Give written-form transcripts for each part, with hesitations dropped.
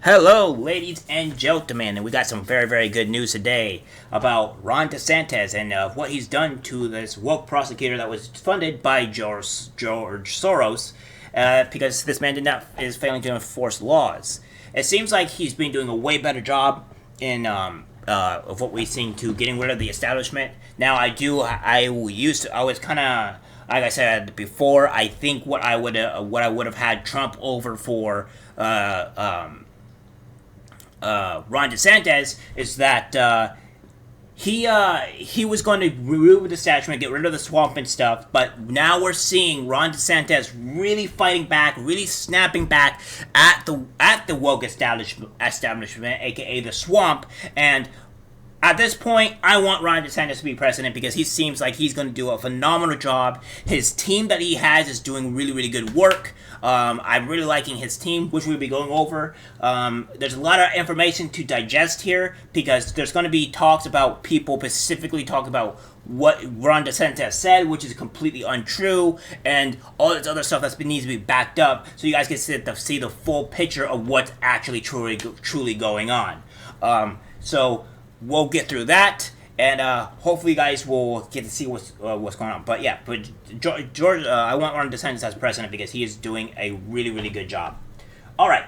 Hello, ladies and gentlemen, and we got some very, very good news today about Ron Desantis and what he's done to this woke prosecutor that was funded by George Soros, because this man is failing to enforce laws. It seems like he's been doing a way better job in of what we've seen to getting rid of the establishment. Now, I was kind of, like I said before, I think what I would have had Trump over for. Ron DeSantis is that he was going to remove the establishment, get rid of the swamp and stuff, but now we're seeing Ron DeSantis really fighting back, really snapping back at the woke establishment, aka the swamp. And at this point, I want Ron DeSantis to be president because he seems like he's going to do a phenomenal job. His team that he has is doing really, really good work. I'm really liking his team, which we'll be going over. There's a lot of information to digest here because there's going to be talks about people specifically talking about what Ron DeSantis said, which is completely untrue, and all this other stuff that needs to be backed up so you guys can see the full picture of what's actually truly going on. So we'll get through that, and hopefully you guys will get to see what's going on. But yeah, George, I want Ron DeSantis as president because he is doing a really, really good job. All right,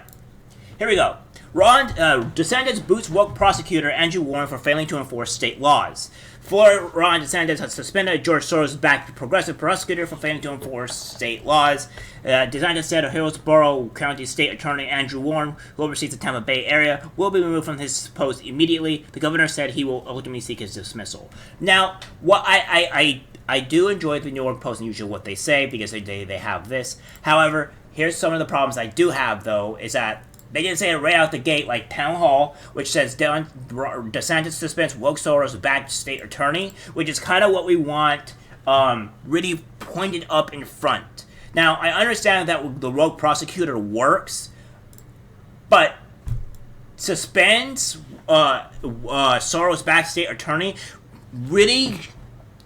here we go. Ron DeSantis boots woke prosecutor Andrew Warren for failing to enforce state laws. Florida Ron DeSantis has suspended George Soros-backed progressive prosecutor for failing to enforce state laws. DeSantis said Hillsborough County State Attorney Andrew Warren, who oversees the Tampa Bay area, will be removed from his post immediately. The governor said he will ultimately seek his dismissal. Now, what I do enjoy the New York Post and usually what they say because they have this. However, here's some of the problems I do have, though, is that they didn't say it right out the gate, like Town Hall, which says DeSantis suspends woke Soros-backed state attorney, which is kind of what we want really pointed up in front. Now, I understand that the woke prosecutor works, but suspends Soros-backed state attorney, really,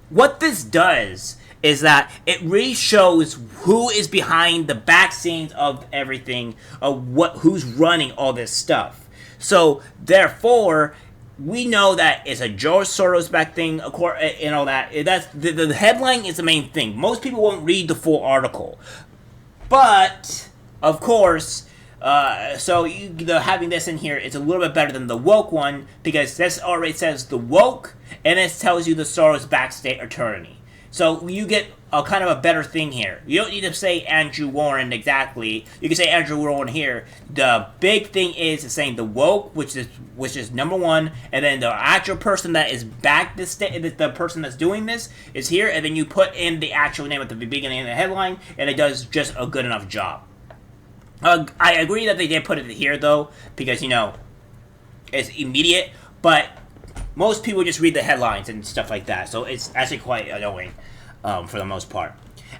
what this does is that it really shows who is behind the back scenes of everything, of who's running all this stuff. So therefore, we know that it's a George Soros back thing, and all that. That's the headline is the main thing. Most people won't read the full article, but of course. So having this in here is a little bit better than the woke one because this already says the woke, and it tells you the Soros-backed state attorney. So you get a kind of a better thing here. You don't need to say Andrew Warren exactly. You can say Andrew Warren here. The big thing is saying the woke, which is number one, and then the actual person that is the person that's doing this is here, and then you put in the actual name at the beginning of the headline, and it does just a good enough job. I agree that they did put it here though, because it's immediate, but most people just read the headlines and stuff like that, so it's actually quite annoying for the most part.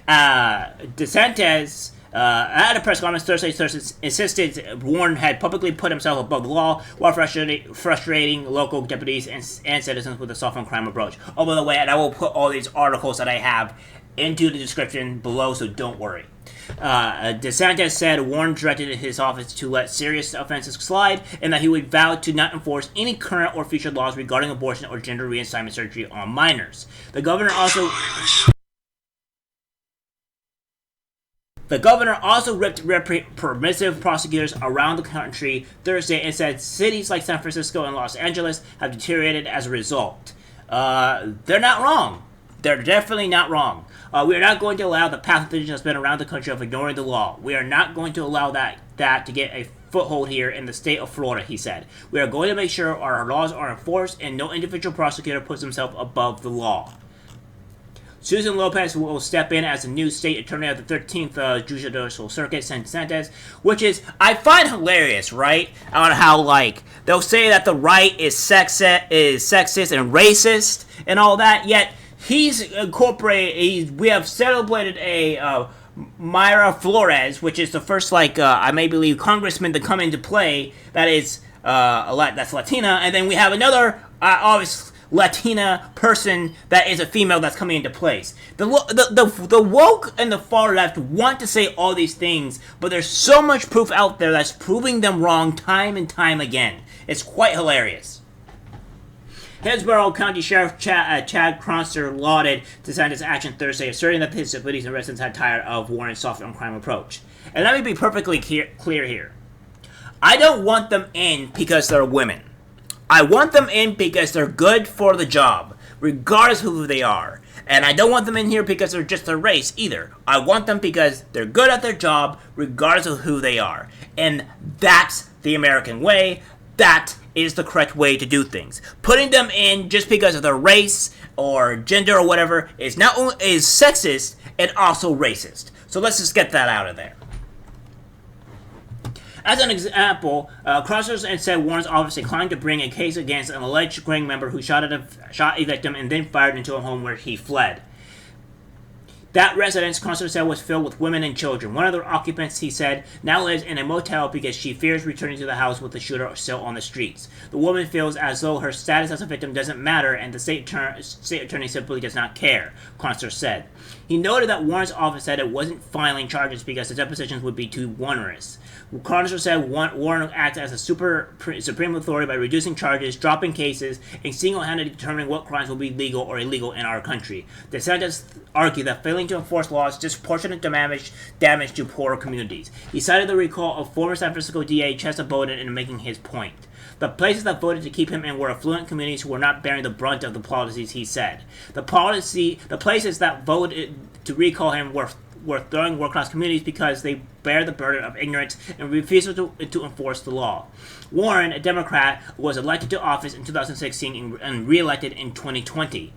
DeSantis, at a press conference Thursday, insisted Warren had publicly put himself above the law while frustrating local deputies and citizens with a soft on crime approach. Oh, by the way, and I will put all these articles that I have into the description below, so don't worry. DeSantis said Warren directed his office to let serious offenses slide and that he would vow to not enforce any current or future laws regarding abortion or gender reassignment surgery on minors. The governor also ripped permissive prosecutors around the country Thursday and said cities like San Francisco and Los Angeles have deteriorated as a result. They're not wrong. They're definitely not wrong. We are not going to allow the pathogen that's been around the country of ignoring the law. We are not going to allow that to get a foothold here in the state of Florida, he said. We are going to make sure our laws are enforced and no individual prosecutor puts himself above the law. Susan Lopez will step in as the new state attorney of the 13th Judicial Circuit, San DeSantis, which is, I find hilarious, right? On how, they'll say that the right is sexist and racist and all that, yet he's incorporated, we have celebrated a Mayra Flores, which is the first, I may believe, congressman to come into play that is, that's Latina, and then we have another, obviously, Latina person that is a female that's coming into place. The woke and the far left want to say all these things, but there's so much proof out there that's proving them wrong time and time again. It's quite hilarious. Hillsborough County Sheriff Chad Cronster lauded DeSantis' action Thursday, asserting that his cities and residents had tired of Warren's soft on crime approach. And let me be perfectly clear here. I don't want them in because they're women. I want them in because they're good for the job, regardless of who they are. And I don't want them in here because they're just their race either. I want them because they're good at their job, regardless of who they are. And that's the American way. That is the correct way to do things. Putting them in just because of their race or gender or whatever is not only is sexist and also racist. So let's just get that out of there. As an example, Crossers and said Warren's office declined to bring a case against an alleged gang member who shot a victim and then fired into a home where he fled. That residence, Crossers said, was filled with women and children. One of the occupants, he said, now lives in a motel because she fears returning to the house with the shooter still on the streets. The woman feels as though her status as a victim doesn't matter and the state attorney simply does not care, Crossers said. He noted that Warren's office said it wasn't filing charges because the depositions would be too onerous. Cronster said Warren acts as a supreme authority by reducing charges, dropping cases, and single-handedly determining what crimes will be legal or illegal in our country. DeSantis argued that failing to enforce laws disproportionate damage to poorer communities. He cited the recall of former San Francisco DA Chesa Boudin in making his point. The places that voted to keep him in were affluent communities who were not bearing the brunt of the policies, he said. The places that voted to recall him were throwing working-class communities because they bear the burden of ignorance and refusal to enforce the law. Warren, a Democrat, was elected to office in 2016 and re-elected in 2020.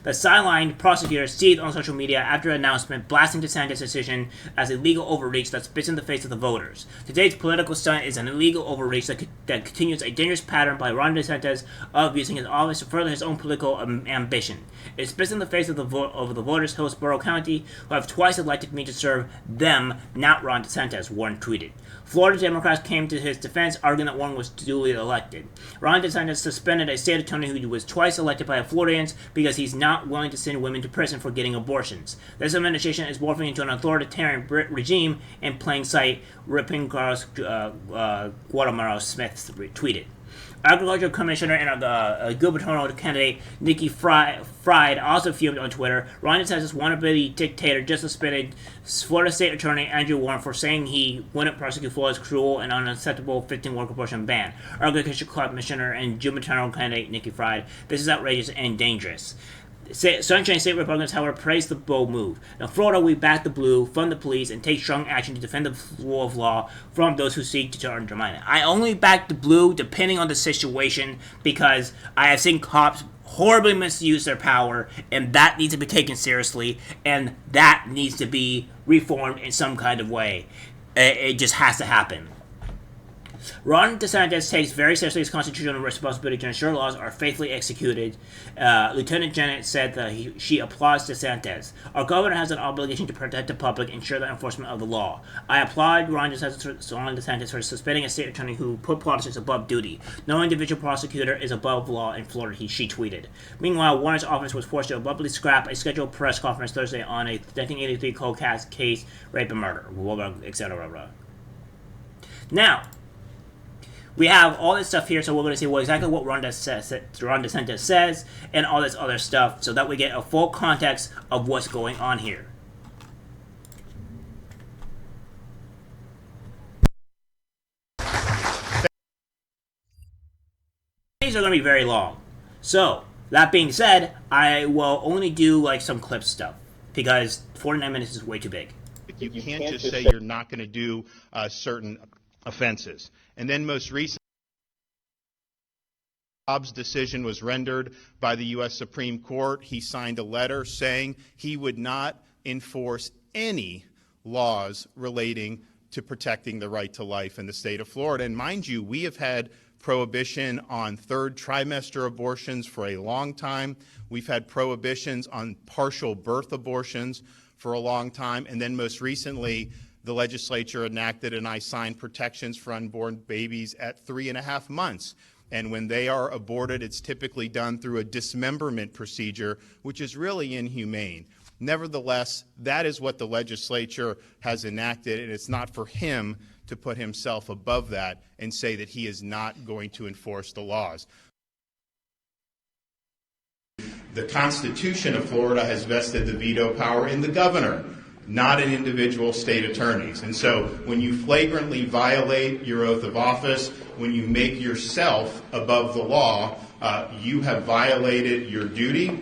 The sidelined prosecutor seethed on social media after an announcement blasting DeSantis' decision as a legal overreach that spits in the face of the voters. Today's political stunt is an illegal overreach that continues a dangerous pattern by Ron DeSantis of using his office to further his own political ambition. It spits in the face of the voters of Hillsborough County, who have twice elected me to serve them, not Ron DeSantis, Warren tweeted. Florida Democrats came to his defense, arguing that Warren was duly elected. Ron DeSantis suspended a state attorney who was twice elected by Floridians because he's not willing to send women to prison for getting abortions. This administration is morphing into an authoritarian regime in plain sight, ripping Carlos Guatemala Smith tweeted. Agriculture Commissioner and gubernatorial candidate Nikki Fried also fumed on Twitter. Ron DeSantis wannabe dictator just suspended Florida State Attorney Andrew Warren for saying he wouldn't prosecute Florida's cruel and unacceptable 15-work abortion ban. Agriculture Commissioner and gubernatorial candidate Nikki Fried. This is outrageous and dangerous. Sunshine State Republicans, however, praised the bold move. In Florida, we back the blue, fund the police, and take strong action to defend the rule of law from those who seek to undermine it. I only back the blue depending on the situation because I have seen cops horribly misuse their power, and that needs to be taken seriously, and that needs to be reformed in some kind of way. It just has to happen. Ron DeSantis takes very seriously his constitutional responsibility to ensure laws are faithfully executed. Lieutenant Janet said that she applauds DeSantis. Our governor has an obligation to protect the public and ensure the enforcement of the law. I applaud Ron DeSantis for suspending a state attorney who put politics above duty. No individual prosecutor is above law in Florida, she tweeted. Meanwhile, Warren's office was forced to abruptly scrap a scheduled press conference Thursday on a 1983 cold case, rape and murder, etc. Now, we have all this stuff here, so we're going to see exactly what Ron DeSantis says and all this other stuff so that we get a full context of what's going on here. These are going to be very long. So, that being said, I will only do like some clip stuff because 49 minutes is way too big. You can't just say you're not going to do certain offenses. And then most recently, Bob's decision was rendered by the U.S. Supreme Court. He signed a letter saying he would not enforce any laws relating to protecting the right to life in the state of Florida. And mind you, we have had prohibition on third trimester abortions for a long time. We've had prohibitions on partial birth abortions for a long time. And then most recently, the legislature enacted and I signed protections for unborn babies at 3.5 months. And when they are aborted, it's typically done through a dismemberment procedure, which is really inhumane. Nevertheless, that is what the legislature has enacted, and it's not for him to put himself above that and say that he is not going to enforce the laws. The Constitution of Florida has vested the veto power in the governor, not in individual state attorneys. And so when you flagrantly violate your oath of office, when you make yourself above the law, you have violated your duty,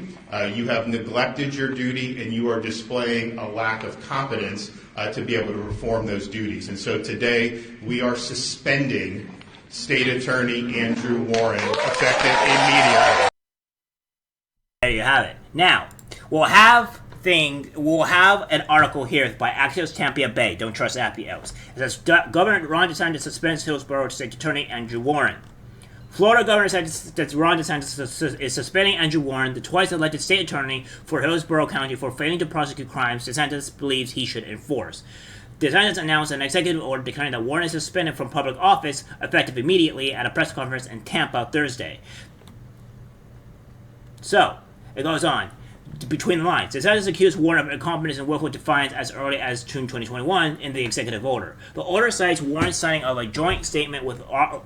you have neglected your duty, and you are displaying a lack of competence to be able to perform those duties. And so today we are suspending State Attorney Andrew Warren, effective immediately. There you have it. Now, we'll have an article here by Axios Tampa Bay. Don't trust Axios. It says Governor Ron DeSantis suspends Hillsborough State Attorney Andrew Warren. Florida Governor said that Ron DeSantis is suspending Andrew Warren, the twice-elected state attorney for Hillsborough County, for failing to prosecute crimes DeSantis believes he should enforce. DeSantis announced an executive order declaring that Warren is suspended from public office, effective immediately, at a press conference in Tampa Thursday. So, it goes on. Between the lines, DeSantis accused Warren of incompetence and willful defiance as early as June 2021 in the executive order. The order cites Warren's signing of a joint statement with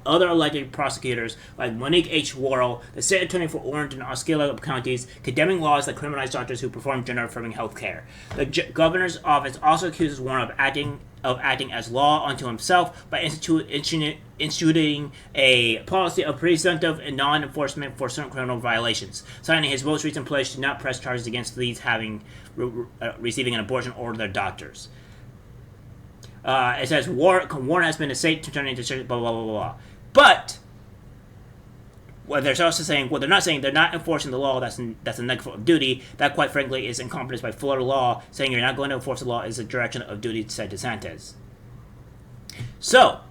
other elected prosecutors like Monique H. Worrell, the state attorney for Orange and Osceola counties, condemning laws that criminalize doctors who perform gender-affirming health care. The governor's office also accuses Warren of acting as law unto himself by instituting a policy of presumptive and non-enforcement for certain criminal violations, signing his most recent pledge to not press charges against these receiving an abortion or their doctors. It says Warren has been a state attorney to blah blah blah blah. But what they're also saying, they're not saying they're not enforcing the law. That's a negative of duty. That, quite frankly, is incompetence by Florida law. Saying you're not going to enforce the law is a direction of duty, said DeSantis. So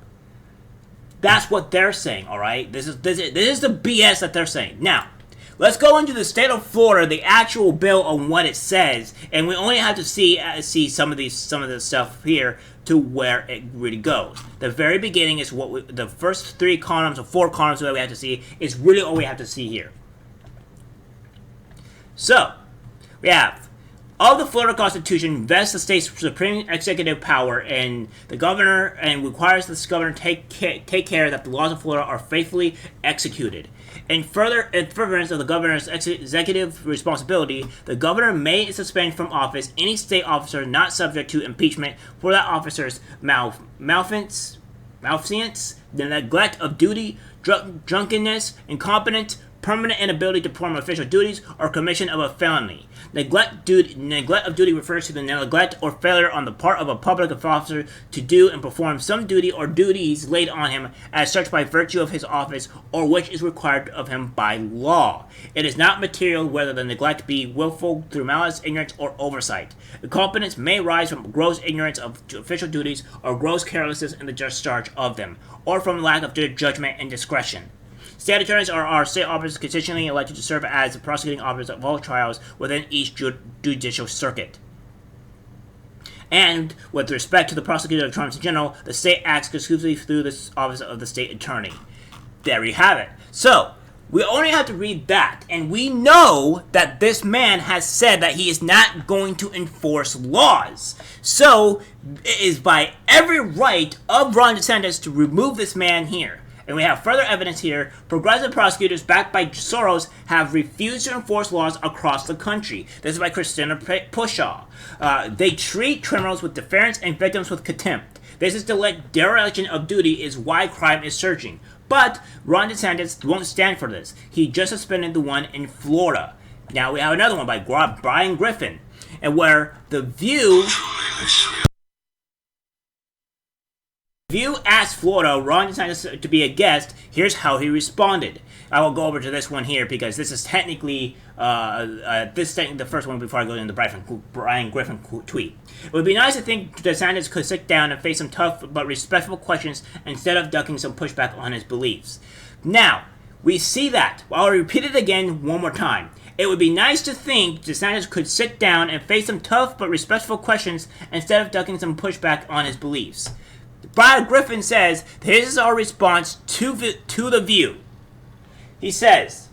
that's what they're saying. All right, this is the BS that they're saying. Now, let's go into the state of Florida, the actual bill on what it says, and we only have to see some of the stuff here to where it really goes. The very beginning is the first 3 columns or 4 columns that we have to see is really all we have to see here. So, we have, of the Florida Constitution vests the state's supreme executive power and the governor, and requires this governor take care that the laws of Florida are faithfully executed. In furtherance of the governor's executive responsibility, the governor may suspend from office any state officer not subject to impeachment for that officer's malfeasance, the neglect of duty, drunkenness, incompetence, permanent inability to perform official duties, or commission of a felony. Neglect of duty refers to the neglect or failure on the part of a public officer to do and perform some duty or duties laid on him as such by virtue of his office or which is required of him by law. It is not material whether the neglect be willful through malice, ignorance, or oversight. Incompetence may arise from gross ignorance of official duties or gross carelessness in the discharge of them, or from lack of judgment and discretion. State attorneys are state officers constitutionally elected to serve as the prosecuting officers of all trials within each judicial circuit. And with respect to the prosecutor of crimes in general, the state acts exclusively through the office of the state attorney. There you have it. So, we only have to read that, and we know that this man has said that he is not going to enforce laws. So, it is by every right of Ron DeSantis to remove this man here. And we have further evidence here. Progressive prosecutors backed by Soros have refused to enforce laws across the country. This is by Christina Pushaw. They treat criminals with deference and victims with contempt. This is the dereliction of duty is why crime is surging. But Ron DeSantis won't stand for this. He just suspended the one in Florida. Now we have another one by Brian Griffin, and where The View asked Florida Ron DeSantis to be a guest. Here's how he responded. I will go over to this one here because this is technically the first one before I go into the Brian Griffin tweet. It would be nice to think DeSantis could sit down and face some tough but respectful questions instead of ducking some pushback on his beliefs. Now, we see that. I'll repeat it again one more time. It would be nice to think DeSantis could sit down and face some tough but respectful questions instead of ducking some pushback on his beliefs. Brian Griffin says, this is our response to The View. He says,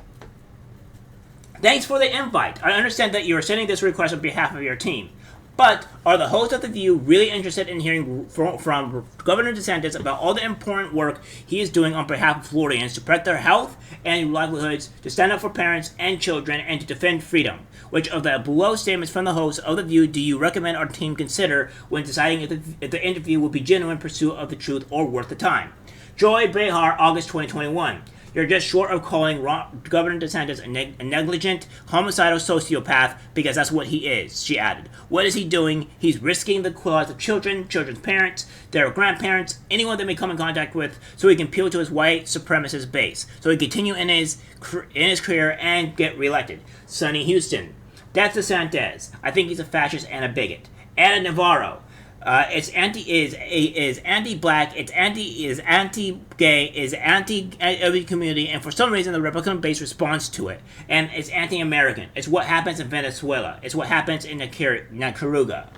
thanks for the invite. I understand that you are sending this request on behalf of your team. But are the hosts of The View really interested in hearing from Governor Desantis about all the important work he is doing on behalf of Floridians to protect their health and livelihoods, to stand up for parents and children, and to defend freedom? Which of the below statements from the hosts of The View do you recommend our team consider when deciding if the interview will be genuine pursuit of the truth or worth the time? Joy Behar, August 2021. You're just short of calling Governor DeSantis a negligent, homicidal sociopath, because that's what he is, she added. What is he doing? He's risking the lives of children, children's parents, their grandparents, anyone they may come in contact with, so he can appeal to his white supremacist base, so he can continue in his career and get reelected. Sonny Houston. That's DeSantis. I think he's a fascist and a bigot. Anna Navarro. It's anti-black, it's anti-gay, is anti-every community, and for some reason the Republican base responds to it. And it's anti-American. It's what happens in Venezuela. It's what happens in Nicaragua.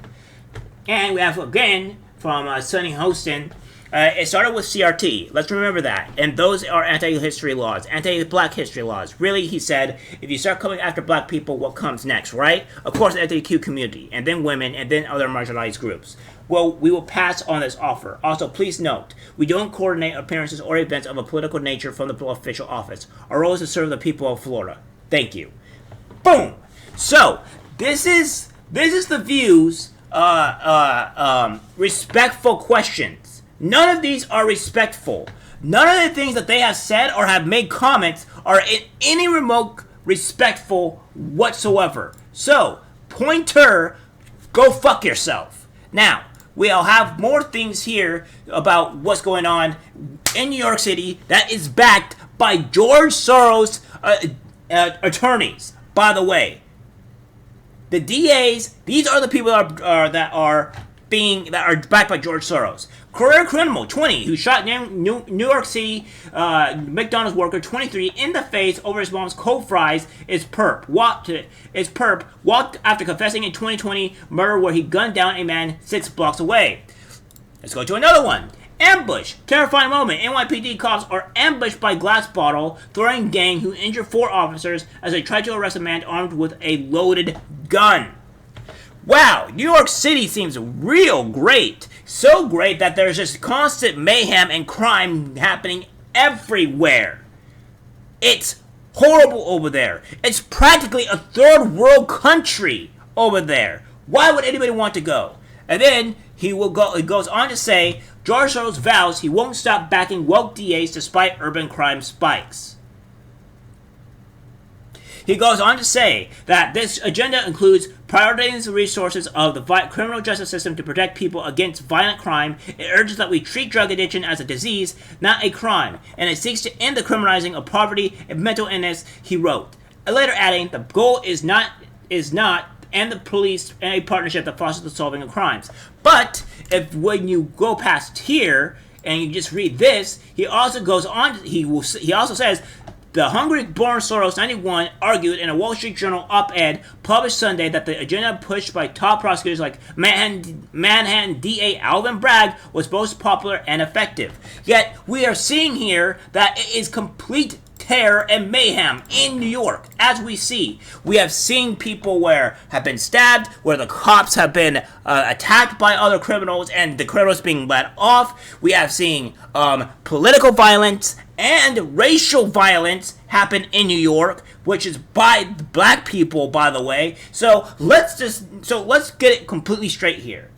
And we have, again, from Sonny Houston, it started with CRT. Let's remember that. And those are anti-history laws, anti-black history laws. Really, he said, if you start coming after black people, what comes next, right? Of course, the LGBTQ community, and then women, and then other marginalized groups. Well, we will pass on this offer. Also, please note, we don't coordinate appearances or events of a political nature from the official office. Our role is to serve the people of Florida. Thank you. Boom! So, this is the View's respectful questions. None of these are respectful. None of the things that they have said or have made comments are in any remote respectful whatsoever. So, pointer, go fuck yourself. Now, we'll have more things here about what's going on in New York City that is backed by George Soros attorneys. By the way, the DAs, these are the people that are backed by George Soros. Career criminal, 20, who shot New York City McDonald's worker, 23, in the face over his mom's cold fries, is perp. Walked after confessing in 2020 murder where he gunned down a man 6 blocks away. Let's go to another one. Ambush. Terrifying moment. NYPD cops are ambushed by glass bottle throwing gang who injured 4 officers as they tried to arrest a man armed with a loaded gun. Wow, New York City seems real great. So great that there's just constant mayhem and crime happening everywhere. It's horrible over there. It's practically a third world country over there. Why would anybody want to go? And then he goes on to say, George Soros vows he won't stop backing woke DAs despite urban crime spikes. He goes on to say that this agenda includes prioritizing the resources of the criminal justice system to protect people against violent crime. It urges that we treat drug addiction as a disease, not a crime, and it seeks to end the criminalizing of poverty and mental illness, he wrote. Later adding, the goal is not and the police and a partnership that fosters the solving of crimes. But when you go past here and you just read this, he also goes on. He also says, the Hungary-born Soros 91 argued in a Wall Street Journal op-ed published Sunday that the agenda pushed by top prosecutors like Manhattan DA Alvin Bragg was both popular and effective. Yet we are seeing here that it is complete terror and mayhem in New York. As we see, we have seen people have been stabbed, where the cops have been attacked by other criminals and the criminals being let off. We have seen political violence and racial violence happen in New York, which is by black people, by the way. So let's get it completely straight here.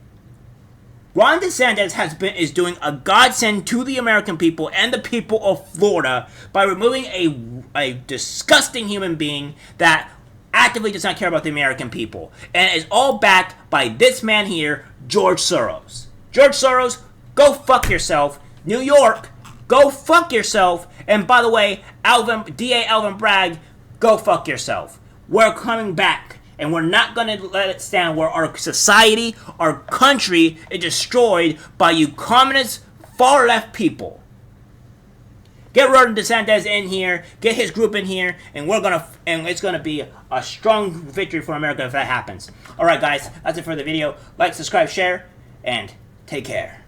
Ron DeSantis is doing a godsend to the American people and the people of Florida by removing a disgusting human being that actively does not care about the American people, and is all backed by this man here, George Soros. George Soros, go fuck yourself. New York, go fuck yourself. And by the way, DA Alvin Bragg, go fuck yourself. We're coming back. And we're not going to let it stand where our society, our country is destroyed by you communist, far-left people. Get Ron DeSantis in here, get his group in here, and it's gonna be a strong victory for America if that happens. Alright guys, that's it for the video. Like, subscribe, share, and take care.